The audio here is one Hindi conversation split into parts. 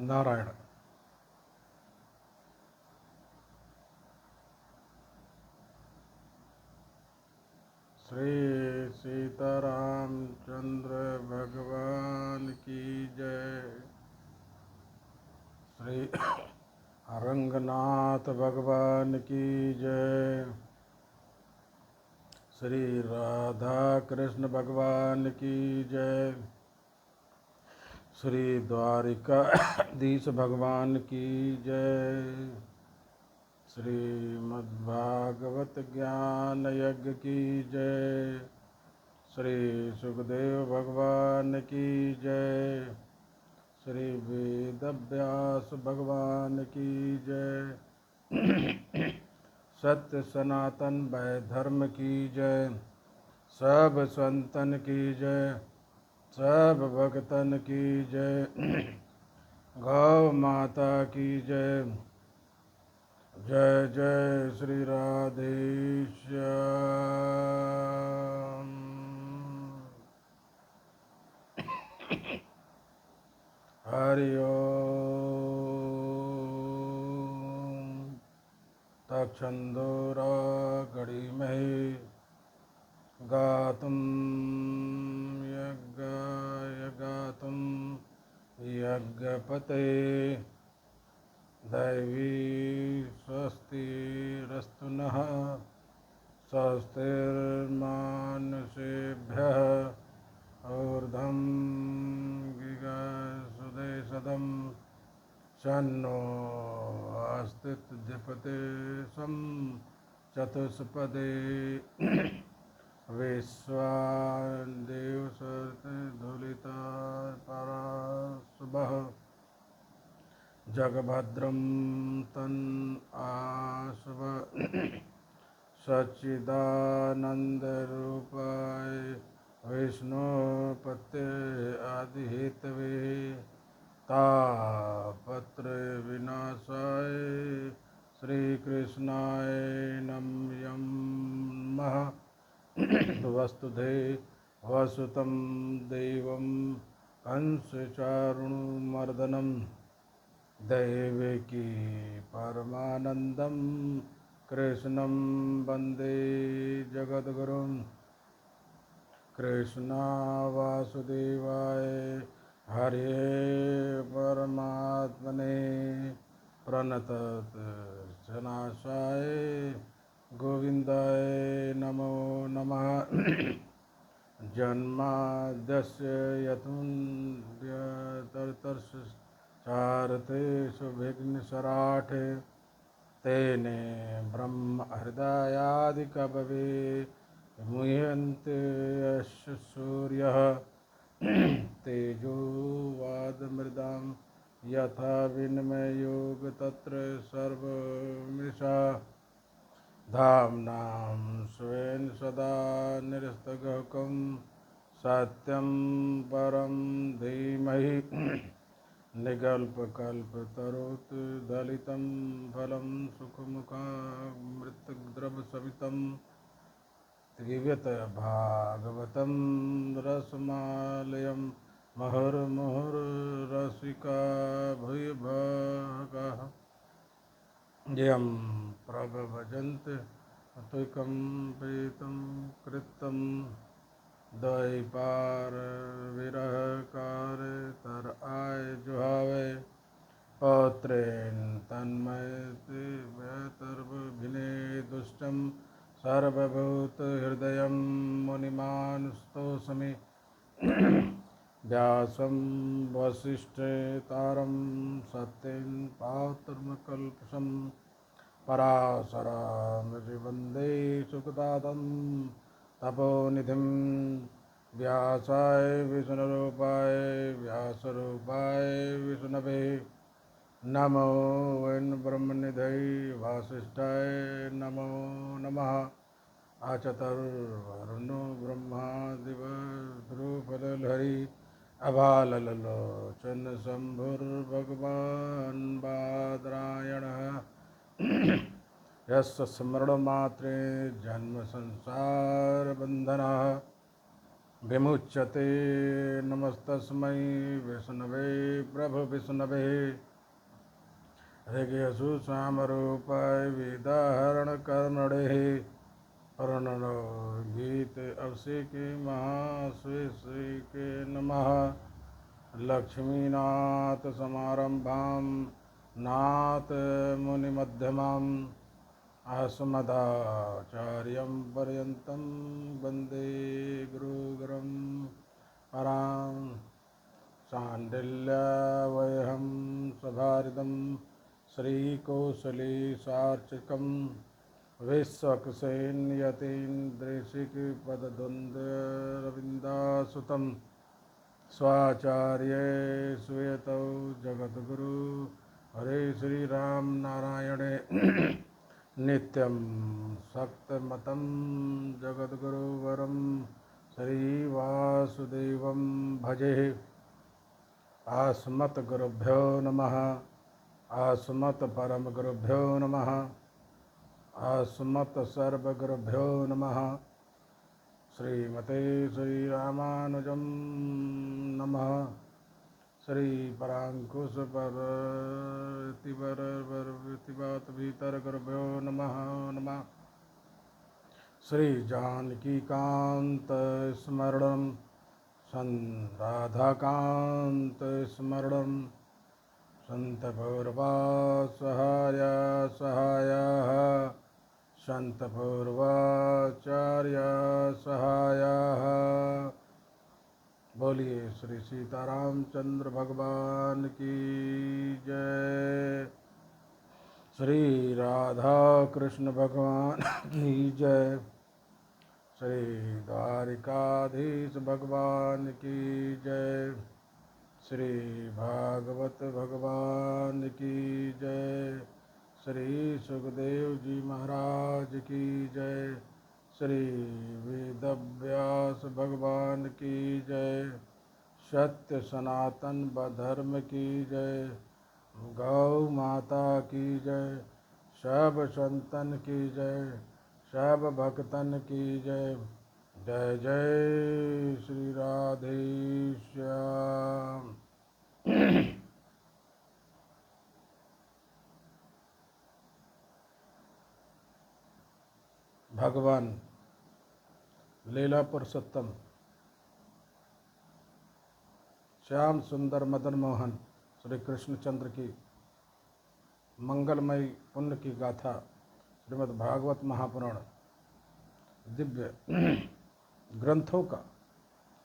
नारायण। श्री सीतारामचंद्र भगवान की जय। श्री रंगनाथ भगवान की जय। श्री राधा कृष्ण भगवान की जय। श्री द्वारिकाधीश भगवान की जय। श्रीमद्भागवत ज्ञान यज्ञ की जय। श्री सुखदेव भगवान की जय। श्री वेदव्यास भगवान की जय। सत्य सनातन वैध धर्म की जय। सब संतन की जय। सब भक्तन की जय। गौ माता की जय। जय जय श्री राधेश्याम। हरि ओम। तक्षन्दोरा गणिमहे गातुं यज्ञाय गातुं यज्ञपते दैवी स्वस्तिरस्तु नः। स्वस्तिर्मानुषेभ्यः ऊर्ध्वं गिगसुदेशदं शन्नो अस्तित्वजपते सं चतुष्पदे विश्वादेवसर्तधुलिता पराशुभः जगभद्रं तन् आशुभ सच्चिदानन्दरूपाय विष्णुपते आदिहेतवे तापत्रय विनाशाय श्रीकृष्णाय नमः। वस्तुदेव वसुतं देवं कंसचारुणमर्दनं देवकी परमानन्दं कृष्णं वन्दे जगद्गुरुं। कृष्णा वासुदेवाय हरे परमात्मने प्रणतनाशाय गोविन्दाय नमो नमः। जन्माद्यस्य यतोऽन्वयादितरतश्चार्थेषु विघ्नस्वराट् तेने ब्रह्म हृदयादिकवये मुह्यन्ते यस्य सूर्यः तेजो वादमृदां यथा विनिमयो तत्र सर्वमृषा धाम्नां स्वेन सदा निरस्तगहकं सत्यं परं धीमहि निगल्पकल्पतरुदलितं फलं सुखमुखामृतद्रवसवितं त्रिव्यत भागवतं रसमालयं मुहुर्मुहुर्रसिका भूयभागः यं प्रभवजन्त त्वकं प्रीतं कृतं द्वैपार विरह कार तर आय जुहावे पौत्रेण तन्मयते व्यतर्भिने दुष्टं सर्वभूतहृदयं मुनिमानुस्तोषमि व्यासं वसिष्ठतारं सत्यं पात्रमकल्पशं पराशरामि वन्दे सुखदातं तपोनिधिं व्यासाय विष्णुरूपाय व्यासरूपाय विष्णवे नमो वै ब्रह्मनिधये वासिष्ठाय नमो नमः। आचतुर्वरुणो ब्रह्मा दिवध्रुवफलहरि अभाललोचन शम्भुर्भगवान् बादरायणः यस्य स्मरणमात्रे जन्मसंसारबन्धनः विमुच्यते नमस्तस्मै विष्णवे प्रभु विष्णवे ऋग्यसु सामरूपाय विदाहरणकर्णड़े वर्णनो गीत अवसिके महाश्री नमः लक्ष्मीनाथ समारंभां नाथ मुनिमध्यमाम् अस्मदाचार्यं पर्यन्तं वन्दे गुरुगुरुं परां साण्डिल्यवयहं सभारिदं श्रीकौसलेशार्चकं विश्वक्सेन्यतीन्द्रेशिकपदद्वन्द्वरविन्दासुतं स्वाचार्ये श्रूयतौ जगद्गुरु हरे श्रीराम नारायणे नित्यं सक्तमतं जगद्गुरुवरं श्रीवासुदेवं भजे। अस्मद्गुरुभ्यो नमः। अस्मत्परमगुरुभ्यो नमः। अस्मत्सर्वगुरुभ्यो नमः। श्रीमते श्रीरामानुजं नमः। श्री परांकुश परतिवर्तिवात भीतर गुरुभ्यो नमः नमः। श्री जानकी कांत स्मरणं राधाकांत स्मरणं संत पूर्वा सहाय सहायः संत पूर्वाचार्य सहायः। बोलिए श्री सीतारामचंद्र भगवान की जय। श्री राधा कृष्ण भगवान की जय। श्री द्वारिकाधीश भगवान की जय। श्री भागवत भगवान की जय। श्री सुखदेव जी महाराज की जय। श्री वेदव्यास भगवान की जय। सत्य सनातन धर्म की जय। गौ माता की जय। सब संतन की जय। सब भक्तन की जय। जय जय श्री राधे श्याम। भगवान लीला पुरुषोत्तम श्याम सुंदर मदन मोहन श्री कृष्णचंद्र की मंगलमय पुण्य की गाथा श्रीमद् भागवत महापुराण दिव्य ग्रंथों का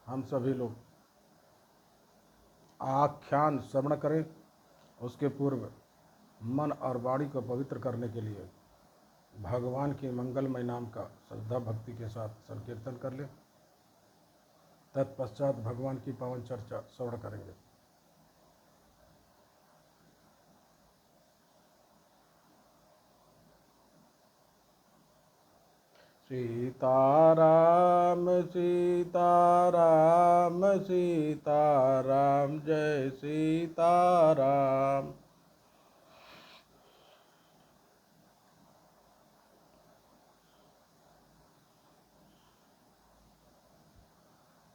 हम सभी लोग आख्यान श्रवण करें। उसके पूर्व मन और वाणी को पवित्र करने के लिए भगवान के मंगलमय नाम का श्रद्धा भक्ति के साथ संकीर्तन कर लें। तत्पश्चात भगवान की पावन चर्चा श्रवण करेंगे। सीताराम सीताराम सीताराम जय सीताराम।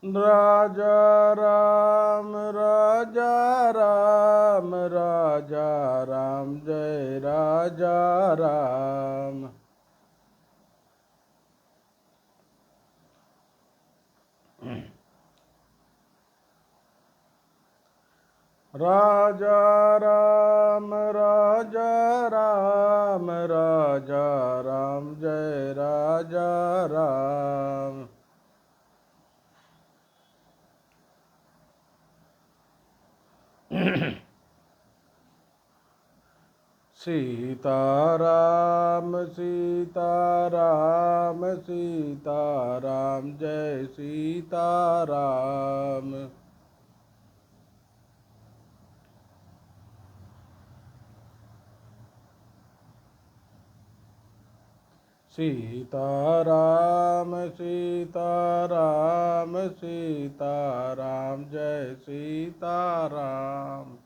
राजा राम राजा राम राजा राम जय राजा राम। राजा राम राजा राम राजा राम जय राजा राम। सीताराम सीताराम सीताराम जय सीताराम। सीताराम सीताराम सीताराम जय सीताराम।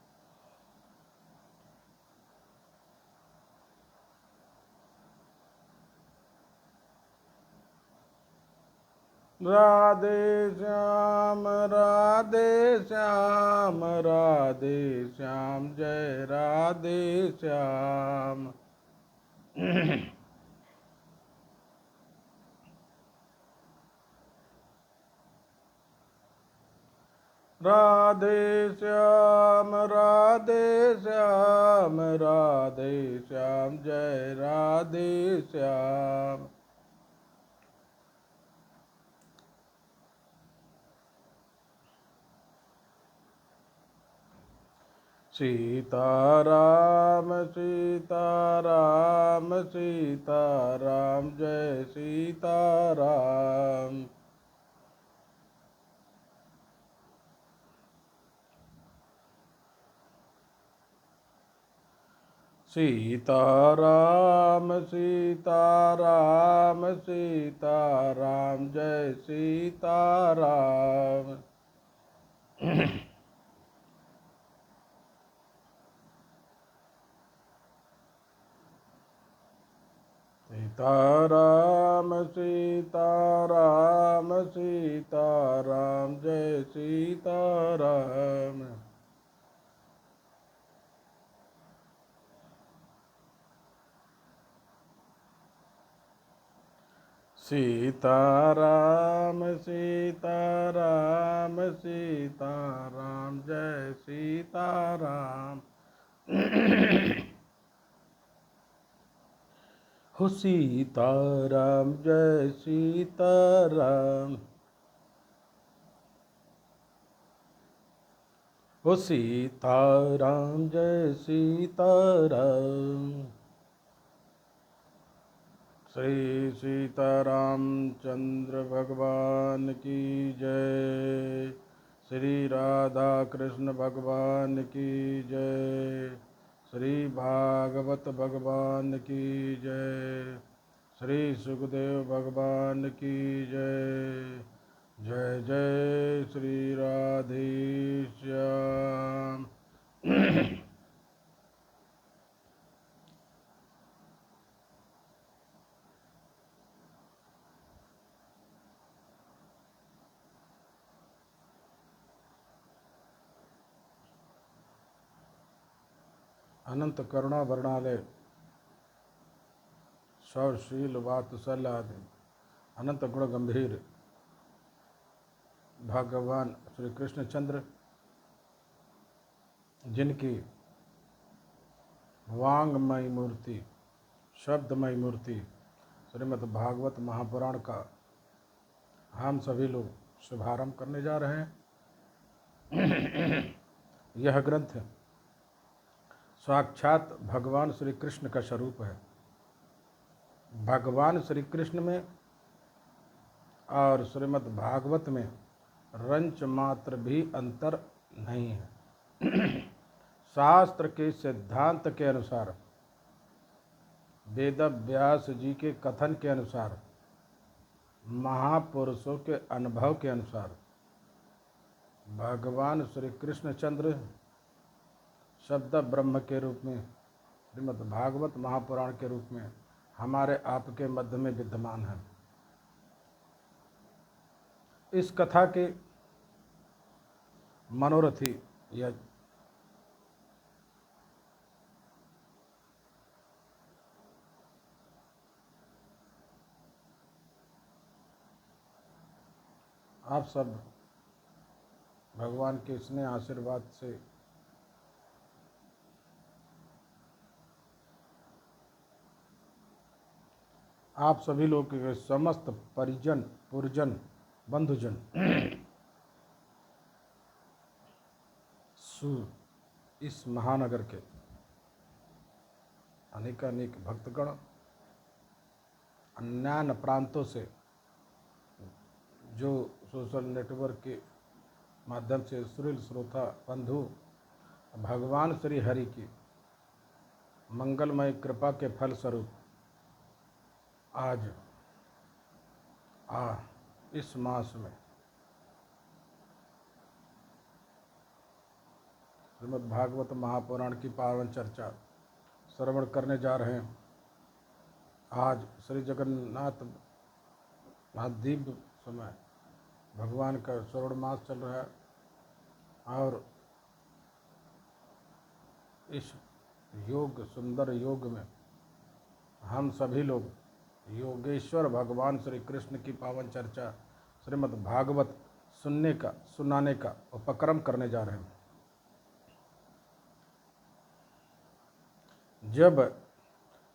राधे श्याम राधे श्याम राधे श्याम जय राधे श्याम। राधे श्याम राधे श्याम राधे श्याम जय राधे श्याम। सीताराम सीताराम सीताराम जय सीताराम। सीताराम सीताराम सीताराम जय सीताराम। सीताराम सीताराम सीताराम जय सीताराम। सीताराम सीताराम सीताराम जय सीताराम। हो सीताराम जय सीताराम। हो सीताराम जय सीताराम। श्री सीताराम चंद्र भगवान की जय। श्री राधा कृष्ण भगवान की जय। श्री भागवत भगवान की जय। श्री सुखदेव भगवान की जय। जय जय श्री राधे श्याम। अनंत करुणा वर्णालय सौशील वात्सल आदि अनंत गुण गंभीर भगवान श्री कृष्णचंद्र, जिनकी वांगमयी मूर्ति, शब्दमयी मूर्ति श्रीमद् भागवत महापुराण का हम सभी लोग शुभारंभ करने जा रहे हैं। यह ग्रंथ साक्षात भगवान श्री कृष्ण का स्वरूप है। भगवान श्री कृष्ण में और श्रीमद् भागवत में रंच मात्र भी अंतर नहीं है। शास्त्र के सिद्धांत के अनुसार, वेद व्यास जी के कथन के अनुसार, महापुरुषों के अनुभव के अनुसार भगवान श्री कृष्णचंद्र शब्द ब्रह्म के रूप में श्रीमद् भागवत महापुराण के रूप में हमारे आपके मध्य में विद्यमान है। इस कथा के मनोरथी या आप सब भगवान के स्नेह आशीर्वाद से आप सभी लोग के समस्त परिजन पुरजन बंधुजन इस महानगर के अनेकानेक भक्तगण अन्यान्य प्रांतों से जो सोशल नेटवर्क के माध्यम से सुरील श्रोता बंधु भगवान श्री हरि की मंगलमय कृपा के फलस्वरूप आज इस मास में श्रीमद् भागवत महापुराण की पावन चर्चा श्रवण करने जा रहे हैं। आज श्री जगन्नाथ महादिव्य समय भगवान का श्रावण मास चल रहा है और इस योग सुंदर योग में हम सभी लोग योगेश्वर भगवान श्री कृष्ण की पावन चर्चा श्रीमद् भागवत सुनाने का उपक्रम करने जा रहे हैं। जब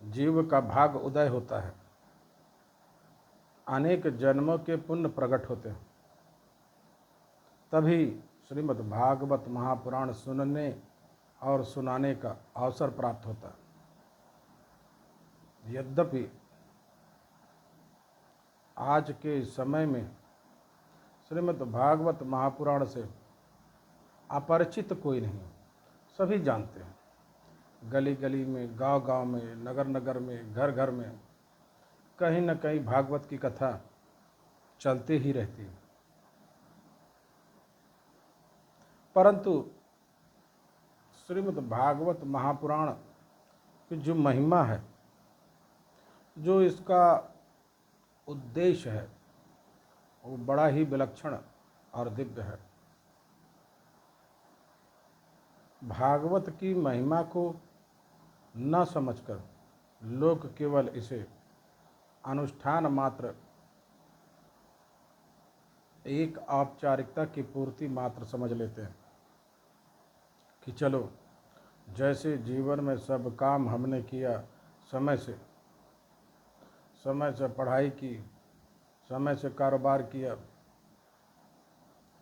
जीव का भाग उदय होता है, अनेक जन्मों के पुण्य प्रकट होते हैं, तभी श्रीमद् भागवत महापुराण सुनने और सुनाने का अवसर प्राप्त होता है। यद्यपि आज के समय में श्रीमद् भागवत महापुराण से अपरिचित कोई नहीं, सभी जानते हैं। गली गली में, गांव गांव में, नगर नगर में, घर घर में कहीं न कहीं भागवत की कथा चलती ही रहती है। परंतु श्रीमद् भागवत महापुराण की जो महिमा है, जो इसका उद्देश्य है, वो बड़ा ही विलक्षण और दिव्य है। भागवत की महिमा को न समझकर लोग केवल इसे अनुष्ठान मात्र, एक औपचारिकता की पूर्ति मात्र समझ लेते हैं कि चलो जैसे जीवन में सब काम हमने किया, समय से पढ़ाई की, समय से कारोबार किया,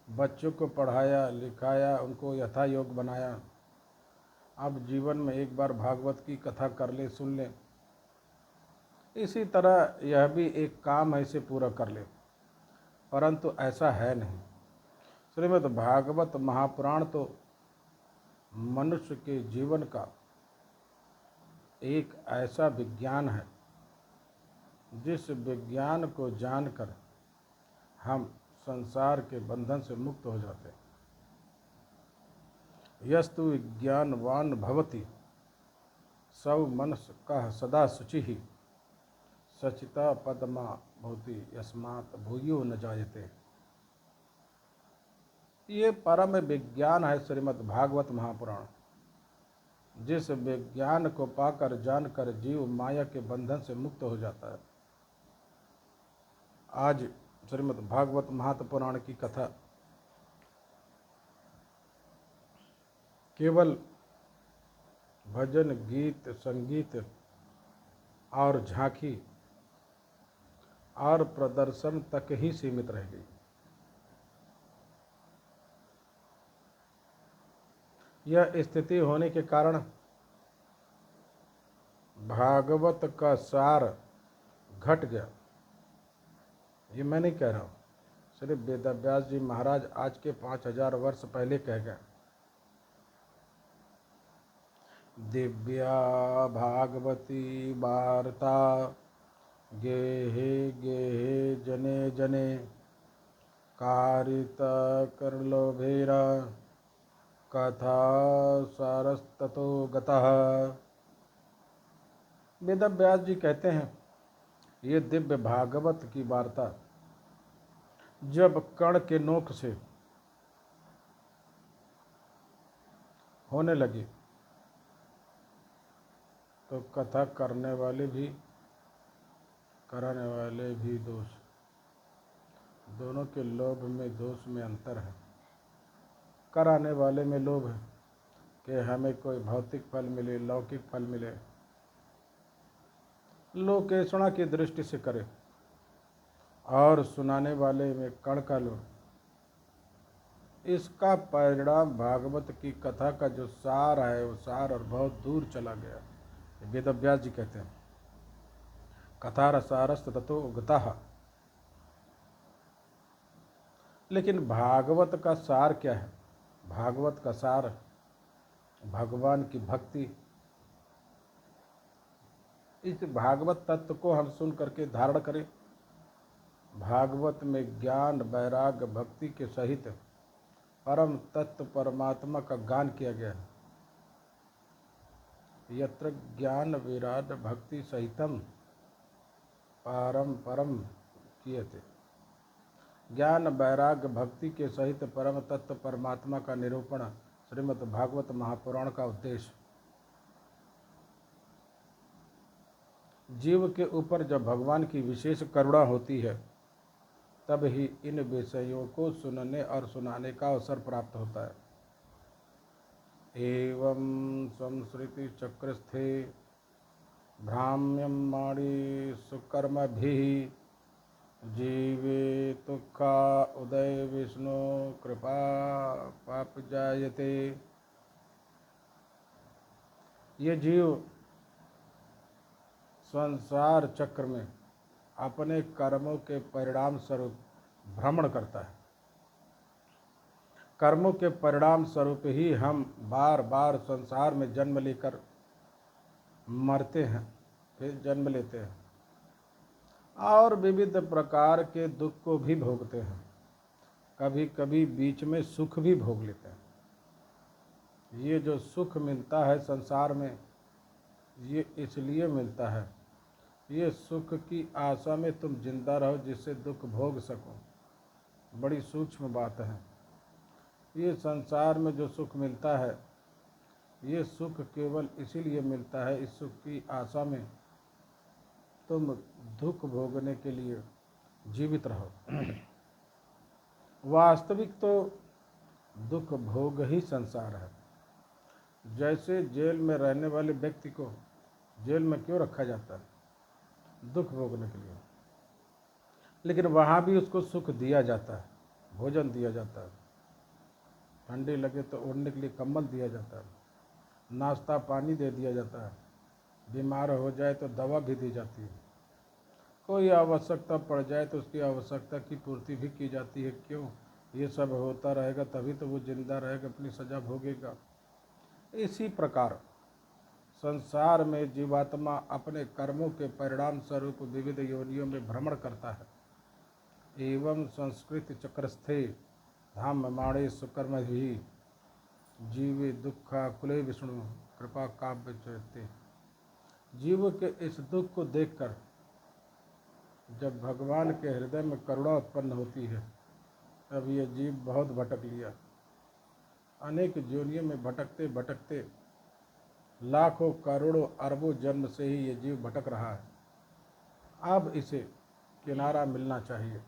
बच्चों को पढ़ाया लिखाया, उनको यथा योग बनाया, अब जीवन में एक बार भागवत की कथा कर ले, सुन ले। इसी तरह यह भी एक काम है, इसे पूरा कर ले। परंतु ऐसा है नहीं। श्रीमद् भागवत महापुराण तो मनुष्य के जीवन का एक ऐसा विज्ञान है जिस विज्ञान को जानकर हम संसार के बंधन से मुक्त हो जाते हैं। यस्तु विज्ञानवान भवति सौ मनस कह सदा शुचि ही सचिता पद्मा भवति यस्मात् भूयो न जायते। ये परम विज्ञान है श्रीमद् भागवत महापुराण, जिस विज्ञान को पाकर जानकर जीव माया के बंधन से मुक्त हो जाता है। आज श्रीमद् भागवत महापुराण की कथा केवल भजन गीत संगीत और झांकी और प्रदर्शन तक ही सीमित रह गई। यह स्थिति होने के कारण भागवत का सार घट गया। ये मैं नहीं कह रहा हूँ, श्री वेदव्यास जी महाराज आज के 5000 वर्ष पहले कह गए। दिव्या भागवती वार्ता गेहे गेहे जने जने कारित करलोभेरा कथा सारस्ततो गतः। वेदव्यास जी कहते हैं, ये दिव्य भागवत की वार्ता जब कण के नोक से होने लगी तो कथा करने वाले भी कराने वाले भी दोष, दोनों के लोभ में दोष में अंतर है। कराने वाले में लोभ है कि हमें कोई भौतिक फल मिले, लौकिक फल मिले, लोकेशणा की दृष्टि से करे, और सुनाने वाले में कण का लोभ। इसका परिणाम भागवत की कथा का जो सार है, वो सार और बहुत दूर चला गया। वेदव्यास जी कहते हैं, कथा रसारस्त ततो गतः। लेकिन भागवत का सार क्या है? भागवत का सार भगवान की भक्ति। इस भागवत तत्व को हम सुन करके धारण करें। भागवत में ज्ञान वैराग्य भक्ति के सहित परम तत्व परमात्मा का गान किया गया है। यत्र ज्ञान विराट भक्ति सहितम परम परम किए थे। ज्ञान वैराग्य भक्ति के सहित परम तत्व परमात्मा का निरूपण श्रीमद् भागवत महापुराण का उद्देश्य। जीव के ऊपर जब भगवान की विशेष करुणा होती है तब ही इन विषयों को सुनने और सुनाने का अवसर प्राप्त होता है। एवं संस्कृति चक्रस्थे भ्राम्यम माणि सुकर्मभिः जीवे तुक्खा उदय विष्णु कृपा पाप जायते। ये जीव संसार चक्र में अपने कर्मों के परिणाम स्वरूप भ्रमण करता है। कर्मों के परिणाम स्वरूप ही हम बार बार संसार में जन्म लेकर मरते हैं, फिर जन्म लेते हैं और विविध प्रकार के दुख को भी भोगते हैं। कभी कभी बीच में सुख भी भोग लेते हैं। ये जो सुख मिलता है संसार में, ये इसलिए मिलता है, ये सुख की आशा में तुम जिंदा रहो जिससे दुख भोग सको। बड़ी सूक्ष्म बात है। ये संसार में जो सुख मिलता है, ये सुख केवल इसीलिए मिलता है, इस सुख की आशा में तुम दुख भोगने के लिए जीवित रहो। वास्तविक तो दुख भोग ही संसार है। जैसे जेल में रहने वाले व्यक्ति को जेल में क्यों रखा जाता है? दुख भोगने के लिए। लेकिन वहाँ भी उसको सुख दिया जाता है, भोजन दिया जाता है, ठंडी लगे तो ओढ़ने के लिए कंबल दिया जाता है, नाश्ता पानी दे दिया जाता है, बीमार हो जाए तो दवा भी दी जाती है, कोई आवश्यकता पड़ जाए तो उसकी आवश्यकता की पूर्ति भी की जाती है। क्यों? ये सब होता रहेगा तभी तो वो जिंदा रहेगा, अपनी सज़ा भोगेगा। इसी प्रकार संसार में जीवात्मा अपने कर्मों के परिणाम स्वरूप विविध योनियों में भ्रमण करता है। एवं संस्कृत चक्रस्थे धाम माणे सुकर्म ही जीवे दुखा कुले विष्णु कृपा काव्य चैते। जीव के इस दुख को देखकर जब भगवान के हृदय में करुणा उत्पन्न होती है तब ये जीव बहुत भटक लिया। अनेक योनियों में भटकते भटकते लाखों करोड़ों अरबों जन्म से ही ये जीव भटक रहा है। अब इसे किनारा मिलना चाहिए।